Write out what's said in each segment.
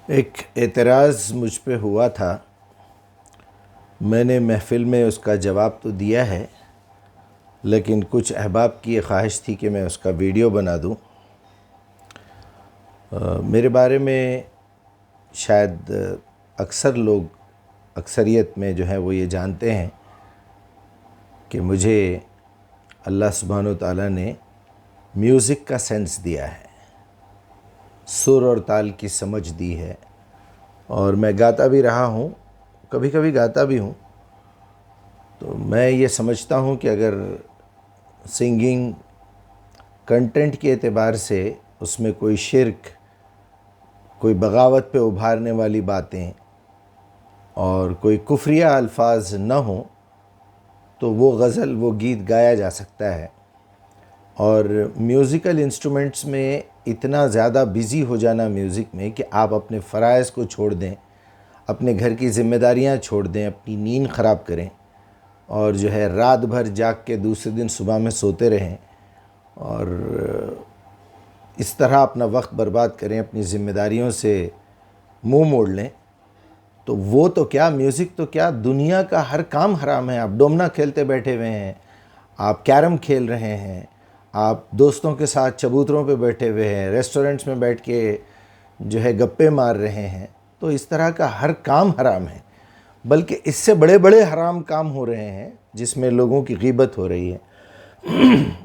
ایک اعتراض مجھ پہ ہوا تھا، میں نے محفل میں اس کا جواب تو دیا ہے، لیکن کچھ احباب کی یہ خواہش تھی کہ میں اس کا ویڈیو بنا دوں۔ میرے بارے میں شاید اکثر لوگ اکثریت میں جو ہے وہ یہ جانتے ہیں کہ مجھے اللہ سبحانہ و تعالیٰ نے میوزک کا سینس دیا ہے، سر اور تال کی سمجھ دی ہے، اور میں گاتا بھی رہا ہوں، کبھی کبھی گاتا بھی ہوں۔ تو میں یہ سمجھتا ہوں کہ اگر سنگنگ کنٹینٹ کے اعتبار سے اس میں کوئی شرک، کوئی بغاوت پہ ابھارنے والی باتیں اور کوئی کفریہ الفاظ نہ ہوں تو وہ غزل، وہ گیت گایا جا سکتا ہے۔ اور میوزیکل انسٹرومنٹس میں اتنا زیادہ بیزی ہو جانا میوزک میں کہ آپ اپنے فرائض کو چھوڑ دیں، اپنے گھر کی ذمہ داریاں چھوڑ دیں، اپنی نیند خراب کریں اور جو ہے رات بھر جاگ کے دوسرے دن صبح میں سوتے رہیں اور اس طرح اپنا وقت برباد کریں، اپنی ذمہ داریوں سے منہ موڑ لیں، تو وہ تو کیا میوزک تو کیا، دنیا کا ہر کام حرام ہے۔ آپ ڈومنا کھیلتے بیٹھے ہوئے ہیں، آپ کیرم کھیل رہے ہیں، آپ دوستوں کے ساتھ چبوتروں پہ بیٹھے ہوئے ہیں، ریسٹورنٹس میں بیٹھ کے جو ہے گپے مار رہے ہیں، تو اس طرح کا ہر کام حرام ہے۔ بلکہ اس سے بڑے بڑے حرام کام ہو رہے ہیں جس میں لوگوں کی غیبت ہو رہی ہے،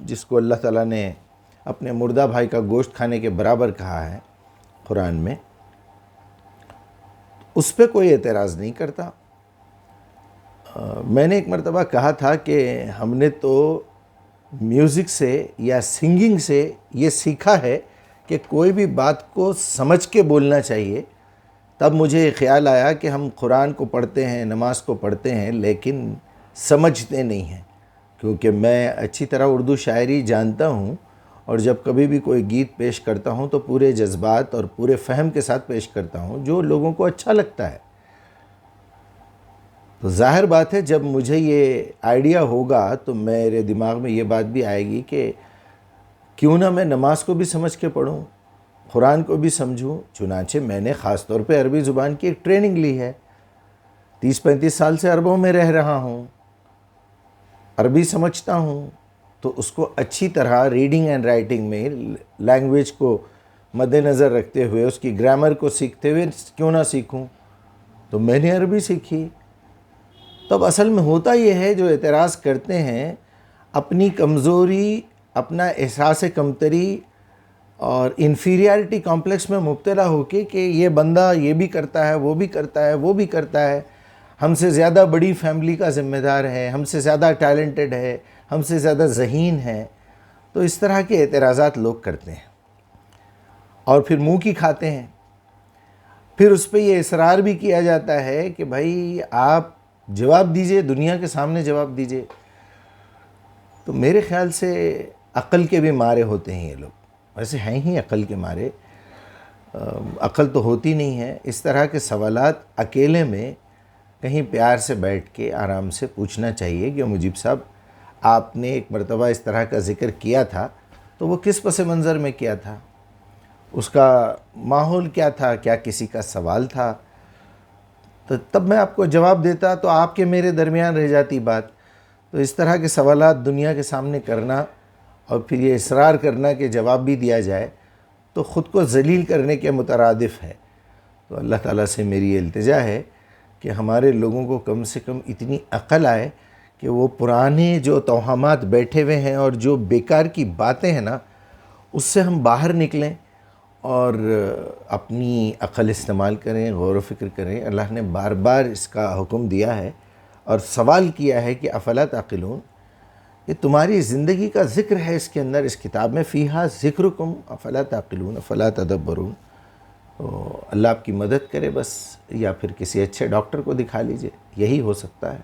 جس کو اللہ تعالیٰ نے اپنے مردہ بھائی کا گوشت کھانے کے برابر کہا ہے قرآن میں، اس پہ کوئی اعتراض نہیں کرتا۔ میں نے ایک مرتبہ کہا تھا کہ ہم نے تو میوزک سے یا سنگنگ سے یہ سیکھا ہے کہ کوئی بھی بات کو سمجھ کے بولنا چاہیے۔ تب مجھے یہ خیال آیا کہ ہم قرآن کو پڑھتے ہیں، نماز کو پڑھتے ہیں، لیکن سمجھتے نہیں ہیں، کیونکہ میں اچھی طرح اردو شاعری جانتا ہوں اور جب کبھی بھی کوئی گیت پیش کرتا ہوں تو پورے جذبات اور پورے فہم کے ساتھ پیش کرتا ہوں جو لوگوں کو اچھا لگتا ہے۔ تو ظاہر بات ہے جب مجھے یہ آئیڈیا ہوگا تو میرے دماغ میں یہ بات بھی آئے گی کہ کیوں نہ میں نماز کو بھی سمجھ کے پڑھوں، قرآن کو بھی سمجھوں۔ چنانچہ میں نے خاص طور پہ عربی زبان کی ایک ٹریننگ لی ہے، 30-35 سال سے عربوں میں رہ رہا ہوں، عربی سمجھتا ہوں، تو اس کو اچھی طرح ریڈنگ اینڈ رائٹنگ میں لینگویج کو مد نظر رکھتے ہوئے، اس کی گرامر کو سیکھتے ہوئے کیوں نہ سیکھوں، تو میں نے عربی سیکھی۔ تب اصل میں ہوتا یہ ہے، جو اعتراض کرتے ہیں اپنی کمزوری، اپنا احساس کمتری اور انفیریارٹی کمپلیکس میں مبتلا ہو کے کہ یہ بندہ یہ بھی کرتا ہے، وہ بھی کرتا ہے، وہ بھی کرتا ہے، ہم سے زیادہ بڑی فیملی کا ذمہ دار ہے، ہم سے زیادہ ٹیلنٹڈ ہے، ہم سے زیادہ ذہین ہے، تو اس طرح کے اعتراضات لوگ کرتے ہیں اور پھر منہ کی کھاتے ہیں۔ پھر اس پہ یہ اصرار بھی کیا جاتا ہے کہ بھائی آپ جواب دیجئے، دنیا کے سامنے جواب دیجئے۔ تو میرے خیال سے عقل کے بھی مارے ہوتے ہیں یہ لوگ، ویسے ہیں ہی عقل کے مارے، عقل تو ہوتی نہیں ہے۔ اس طرح کے سوالات اکیلے میں کہیں پیار سے بیٹھ کے آرام سے پوچھنا چاہیے کہ مجیب صاحب آپ نے ایک مرتبہ اس طرح کا ذکر کیا تھا، تو وہ کس پس منظر میں کیا تھا، اس کا ماحول کیا تھا، کیا کسی کا سوال تھا، تو تب میں آپ کو جواب دیتا، تو آپ کے میرے درمیان رہ جاتی بات۔ تو اس طرح کے سوالات دنیا کے سامنے کرنا اور پھر یہ اصرار کرنا کہ جواب بھی دیا جائے تو خود کو ذلیل کرنے کے مترادف ہے۔ تو اللہ تعالیٰ سے میری یہ التجا ہے کہ ہمارے لوگوں کو کم سے کم اتنی عقل آئے کہ وہ پرانے جو توہمات بیٹھے ہوئے ہیں اور جو بیکار کی باتیں ہیں نا، اس سے ہم باہر نکلیں اور اپنی عقل استعمال کریں، غور و فکر کریں۔ اللہ نے بار بار اس کا حکم دیا ہے اور سوال کیا ہے کہ افلا تعقلون، یہ تمہاری زندگی کا ذکر ہے اس کے اندر، اس کتاب میں، فیہا ذکرکم افلا تعقلون افلا تدبرون۔ تو اللہ آپ کی مدد کرے بس، یا پھر کسی اچھے ڈاکٹر کو دکھا لیجئے، یہی ہو سکتا ہے۔